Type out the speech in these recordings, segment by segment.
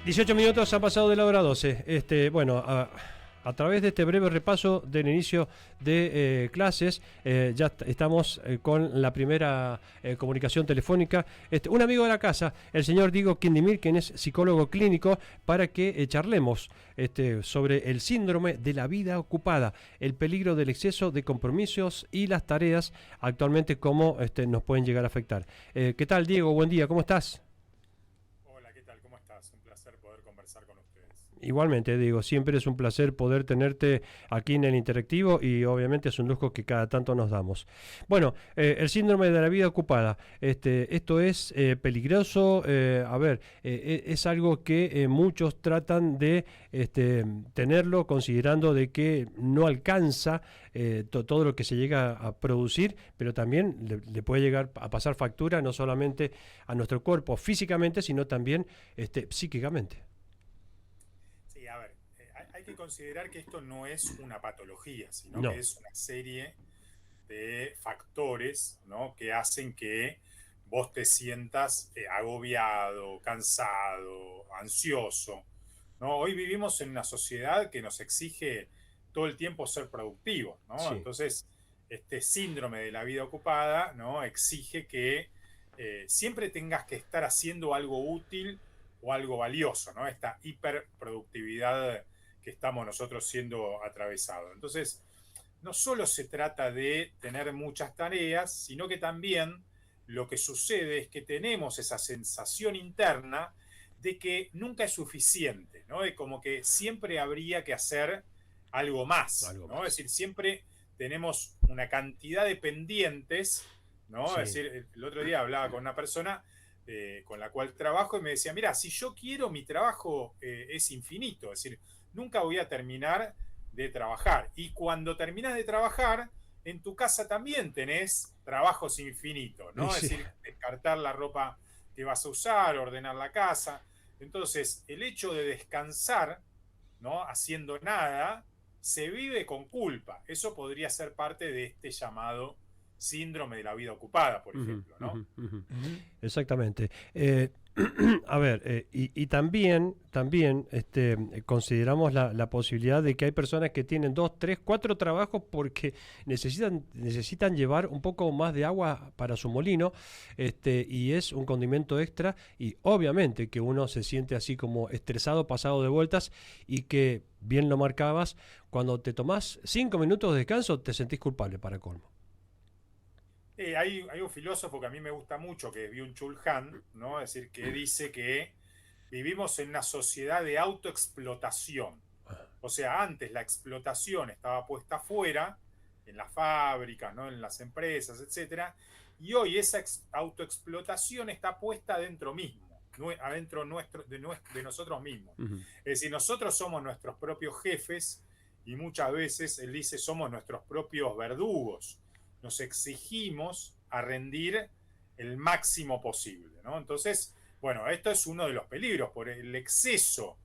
18 minutos ha pasado de la hora 12. Bueno, a través de este breve repaso del inicio de clases, ya estamos con la primera comunicación telefónica. Un amigo de la casa, el señor Diego Quindimir, quien es psicólogo clínico, para que charlemos sobre el síndrome de la vida ocupada, el peligro del exceso de compromisos y las tareas actualmente cómo nos pueden llegar a afectar. ¿Qué tal, Diego? Buen día, ¿cómo estás? Hola, ¿qué tal? ¿Cómo estás? Un placer poder conversar con ustedes. Igualmente, digo, siempre es un placer poder tenerte aquí en el Interactivo y obviamente es un lujo que cada tanto nos damos. Bueno, el síndrome de la vida ocupada, esto es peligroso, es algo que muchos tratan de tenerlo considerando de que no alcanza todo lo que se llega a producir, pero también le puede llegar a pasar factura no solamente a nuestro cuerpo físicamente, sino también psíquicamente. Sí, a ver, hay que considerar que esto no es una patología, sino que No. es una serie de factores, ¿no?, que hacen que vos te sientas agobiado, cansado, ansioso, ¿no? Hoy vivimos en una sociedad que nos exige todo el tiempo ser productivos, ¿no? Sí. Entonces, este síndrome de la vida ocupada, ¿no?, exige que siempre tengas que estar haciendo algo útil o algo valioso, ¿no? Esta hiperproductividad que estamos nosotros siendo atravesados. Entonces, no solo se trata de tener muchas tareas, sino que también lo que sucede es que tenemos esa sensación interna de que nunca es suficiente, ¿no? De como que siempre habría que hacer algo más, Algo ¿no? Es más. decir, siempre tenemos una cantidad de pendientes, ¿no? Es Sí. decir, el otro día hablaba con una persona con la cual trabajo y me decía, mira, si yo quiero, mi trabajo es infinito, es decir, nunca voy a terminar de trabajar. Y cuando terminas de trabajar, en tu casa también tenés trabajos infinitos, Y ¿no? Es sí. decir, descartar la ropa que vas a usar, ordenar la casa. Entonces, el hecho de descansar, ¿no?, haciendo nada, se vive con culpa. Eso podría ser parte de este llamado síndrome de la vida ocupada, por Ujú, ejemplo, ¿no? ujú, ujú. Exactamente. Y también consideramos la posibilidad de que hay personas que tienen 2, 3, 4 trabajos porque necesitan llevar un poco más de agua para su molino, y es un condimento extra y obviamente que uno se siente así como estresado, pasado de vueltas y que, bien lo marcabas, cuando te tomás 5 minutos de descanso te sentís culpable para colmo. Hay un filósofo que a mí me gusta mucho, que es Byung-Chul Han, ¿no? Es decir, que dice que vivimos en una sociedad de autoexplotación. O sea, antes la explotación estaba puesta afuera, en las fábricas, ¿no?, en las empresas, etcétera, y hoy esa autoexplotación está puesta adentro mismo, adentro de nosotros mismos. Ujú. Es decir, nosotros somos nuestros propios jefes y muchas veces, él dice, somos nuestros propios verdugos. Nos exigimos a rendir el máximo posible, ¿no? Entonces, bueno, esto es uno de los peligros, por el exceso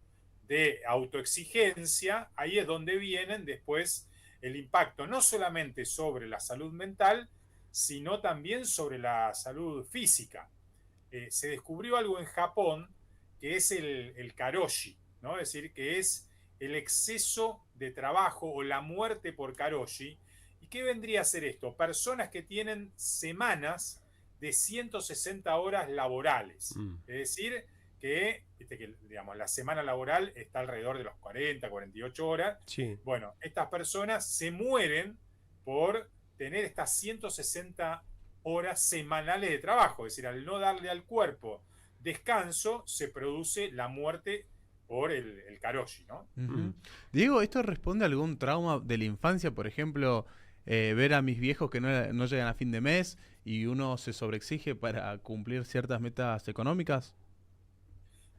de autoexigencia, ahí es donde vienen después el impacto no solamente sobre la salud mental, sino también sobre la salud física. Se descubrió algo en Japón que es el karoshi, ¿no? Es decir, que es el exceso de trabajo o la muerte por karoshi. ¿Y qué vendría a ser esto? Personas que tienen semanas de 160 horas laborales. Mm. Es decir, que digamos, la semana laboral está alrededor de los 40, 48 horas. Sí. Bueno, estas personas se mueren por tener estas 160 horas semanales de trabajo. Es decir, al no darle al cuerpo descanso, se produce la muerte por el karoshi, ¿no? Ujú. Ujú. Diego, ¿esto responde a algún trauma de la infancia? Por ejemplo, ver a mis viejos que no llegan a fin de mes y uno se sobreexige para cumplir ciertas metas económicas.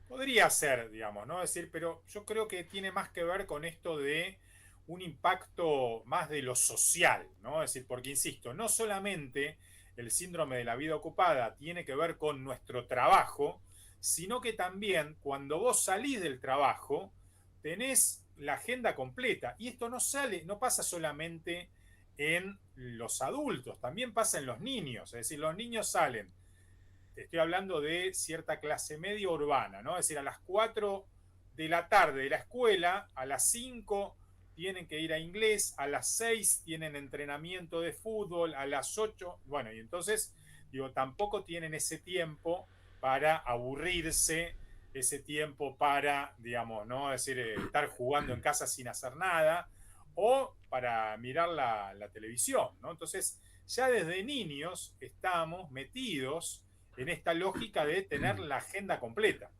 Podría ser, digamos, ¿no? Es decir, pero yo creo que tiene más que ver con esto de un impacto más de lo social, ¿no? Es decir, porque insisto, no solamente el síndrome de la vida ocupada tiene que ver con nuestro trabajo, sino que también cuando vos salís del trabajo, tenés la agenda completa. Y esto no pasa solamente en los adultos, también pasa en los niños. Es decir, los niños salen, te estoy hablando de cierta clase media urbana, ¿no? Es decir, a las 4 de la tarde de la escuela, a las 5 tienen que ir a inglés, a las 6 tienen entrenamiento de fútbol, a las 8, bueno, y entonces, digo, tampoco tienen ese tiempo para aburrirse, ese tiempo para, digamos, ¿no? Es decir, estar jugando en casa sin hacer nada, o para mirar la televisión, ¿no? Entonces, ya desde niños estamos metidos en esta lógica de tener la agenda completa.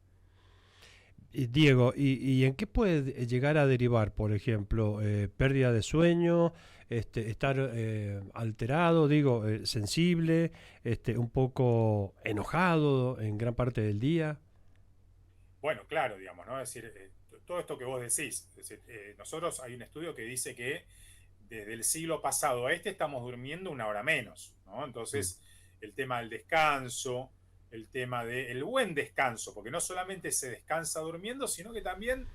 Diego, ¿y en qué puede llegar a derivar, por ejemplo, pérdida de sueño, estar alterado, digo, sensible, un poco enojado en gran parte del día? Bueno, claro, digamos, ¿no? Es decir, todo esto que vos decís, es decir, nosotros hay un estudio que dice que desde el siglo pasado a este estamos durmiendo una hora menos, ¿no? Mm. Entonces, el tema del descanso, el tema del buen descanso, porque no solamente se descansa durmiendo, sino que también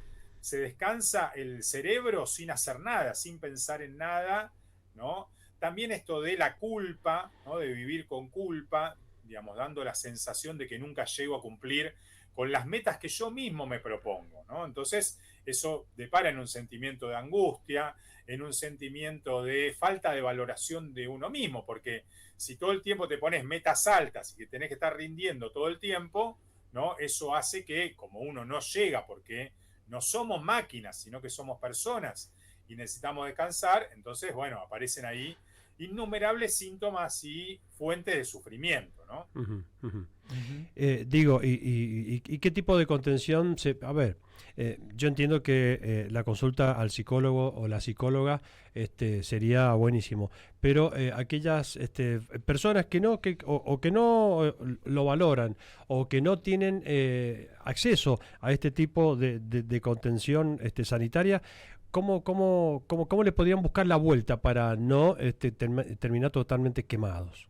se descansa el cerebro sin hacer nada, sin pensar en nada, ¿no? También esto de la culpa, ¿no? De vivir con culpa, digamos, dando la sensación de que nunca llego a cumplir con las metas que yo mismo me propongo, ¿no? Entonces, eso depara en un sentimiento de angustia, en un sentimiento de falta de valoración de uno mismo, porque si todo el tiempo te pones metas altas y que tenés que estar rindiendo todo el tiempo, ¿no? Eso hace que, como uno no llega, porque no somos máquinas, sino que somos personas y necesitamos descansar, entonces, bueno, aparecen ahí innumerables síntomas y fuentes de sufrimiento, ¿no? Ujú, ujú. Ujú. Digo, ¿y qué tipo de contención a ver, yo entiendo que la consulta al psicólogo o la psicóloga sería buenísimo, pero aquellas personas que no, o que no lo valoran, o que no tienen acceso a este tipo de contención sanitaria, ¿cómo le podrían buscar la vuelta para no terminar totalmente quemados?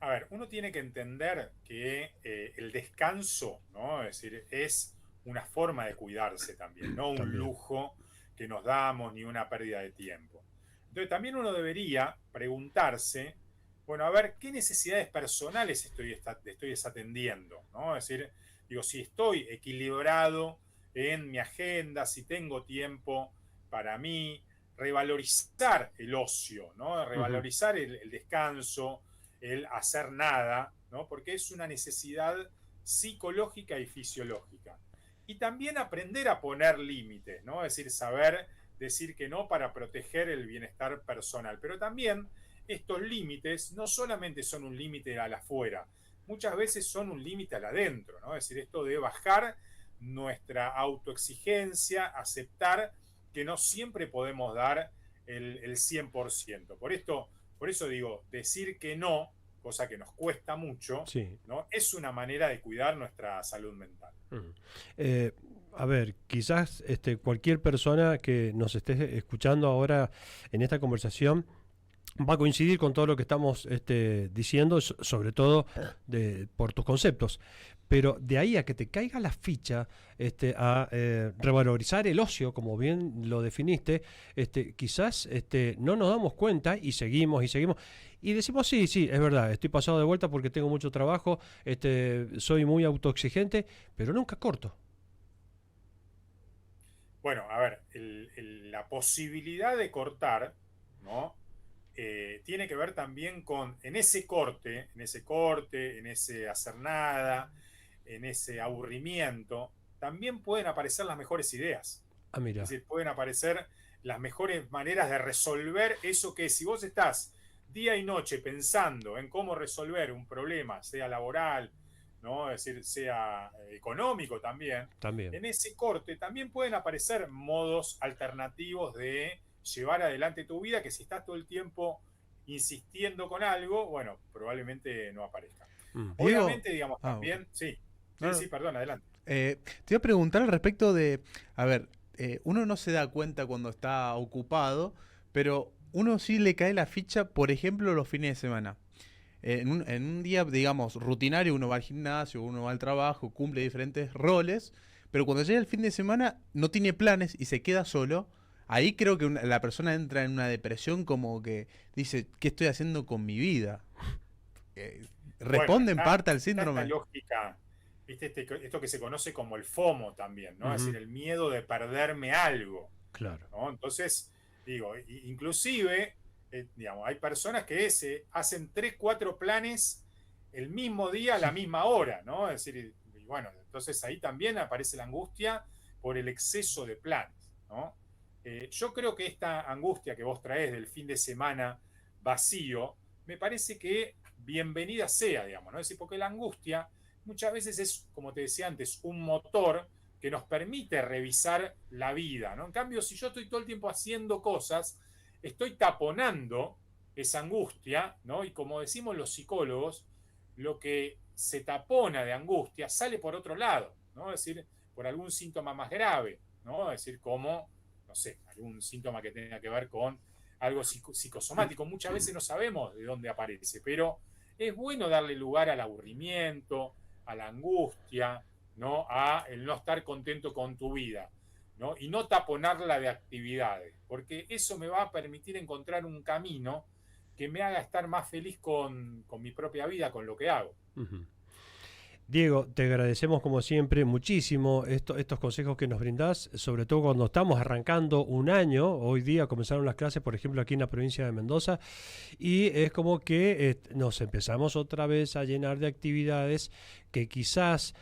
A ver, uno tiene que entender que el descanso, ¿no? Es decir, es una forma de cuidarse también, no un También. lujo que nos damos ni una pérdida de tiempo. Entonces también uno debería preguntarse, bueno, a ver, ¿qué necesidades personales estoy desatendiendo? ¿No? Es decir, digo, si estoy equilibrado en mi agenda, si tengo tiempo para mí, revalorizar el ocio, ¿no? Ujú. Revalorizar el descanso, el hacer nada, ¿no? Porque es una necesidad psicológica y fisiológica. Y también aprender a poner límites, ¿no? Es decir, saber decir que no para proteger el bienestar personal. Pero también estos límites no solamente son un límite al afuera, muchas veces son un límite al adentro, ¿no? Es decir, esto de bajar nuestra autoexigencia, aceptar que no siempre podemos dar el 100%. Por eso digo, decir que no, cosa que nos cuesta mucho, Sí. ¿no? Es una manera de cuidar nuestra salud mental. Ujú. Eh, a ver, quizás cualquier persona que nos esté escuchando ahora en esta conversación va a coincidir con todo lo que estamos diciendo, sobre todo por tus conceptos. Pero de ahí a que te caiga la ficha a revalorizar el ocio, como bien lo definiste, quizás no nos damos cuenta y seguimos y seguimos. Y decimos, sí, sí, es verdad, estoy pasado de vuelta porque tengo mucho trabajo, soy muy autoexigente, pero nunca corto. Bueno, a ver, la posibilidad de cortar, ¿no? Tiene que ver también con, en ese hacer nada, en ese aburrimiento, también pueden aparecer las mejores ideas. Ah, Es mira. decir, pueden aparecer las mejores maneras de resolver eso que si vos estás día y noche pensando en cómo resolver un problema, sea laboral, ¿no? Es decir, sea económico también, También. en ese corte también pueden aparecer modos alternativos de llevar adelante tu vida que si estás todo el tiempo insistiendo con algo, bueno, probablemente no aparezca. Mm. Diego, Obviamente, digamos, ok. también, sí, No, sí, no. sí, perdón, adelante. Te iba a preguntar al respecto de, a ver, uno no se da cuenta cuando está ocupado, pero uno sí le cae la ficha, por ejemplo, los fines de semana. En un día, digamos, rutinario, uno va al gimnasio, uno va al trabajo, cumple diferentes roles, pero cuando llega el fin de semana no tiene planes y se queda solo. Ahí creo que la persona entra en una depresión como que dice, ¿qué estoy haciendo con mi vida? Bueno, ¿Responde en parte al está esta síndrome? lógica, ¿viste? Esto que se conoce como el FOMO también, ¿no? Es Ujú. decir, el miedo de perderme algo, Claro. ¿no? Entonces, digo, inclusive, digamos, hay personas que se hacen 3, 4 planes el mismo día a la misma hora, ¿no? Es decir, y bueno, entonces ahí también aparece la angustia por el exceso de planes, ¿no? Yo creo que esta angustia que vos traés del fin de semana vacío, me parece que bienvenida sea, digamos, ¿no? Es decir, porque la angustia muchas veces es, como te decía antes, un motor que nos permite revisar la vida, ¿no? En cambio, si yo estoy todo el tiempo haciendo cosas, estoy taponando esa angustia, ¿no? Y como decimos los psicólogos, lo que se tapona de angustia sale por otro lado, ¿no? Es decir, por algún síntoma más grave, ¿no? Es decir, como, no sé, algún síntoma que tenga que ver con algo psicosomático. Muchas veces no sabemos de dónde aparece, pero es bueno darle lugar al aburrimiento, a la angustia, ¿no? A el no estar contento con tu vida, ¿no? Y no taponarla de actividades, porque eso me va a permitir encontrar un camino que me haga estar más feliz con mi propia vida, con lo que hago. Ujú. Diego, te agradecemos como siempre muchísimo estos consejos que nos brindás, sobre todo cuando estamos arrancando un año. Hoy día comenzaron las clases, por ejemplo, aquí en la provincia de Mendoza, y es como que nos empezamos otra vez a llenar de actividades que quizás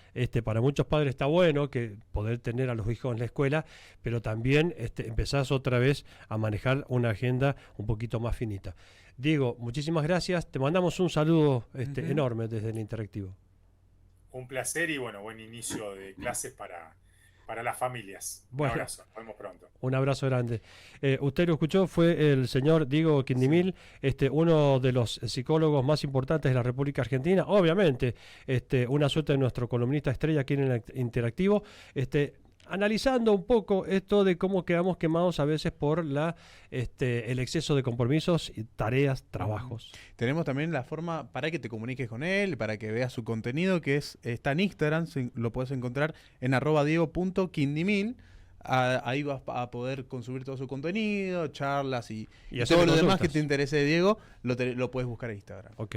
para muchos padres está bueno que poder tener a los hijos en la escuela, pero también empezás otra vez a manejar una agenda un poquito más finita. Diego, muchísimas gracias. Te mandamos un saludo enorme desde el Interactivo. Un placer y bueno, buen inicio de clases para las familias. Un Bueno, abrazo, nos vemos pronto. un abrazo grande. Usted lo escuchó, fue el señor Diego Quindimil, uno de los psicólogos más importantes de la República Argentina. Obviamente, una suerte de nuestro columnista estrella aquí en el Interactivo. Analizando un poco esto de cómo quedamos quemados a veces por el exceso de compromisos, tareas, trabajos. Tenemos también la forma para que te comuniques con él, para que veas su contenido, que está en Instagram, lo puedes encontrar en @diego.quindimil. Ahí vas a poder consumir todo su contenido, charlas y todo lo demás que te interese de Diego, lo puedes buscar en Instagram. Ok.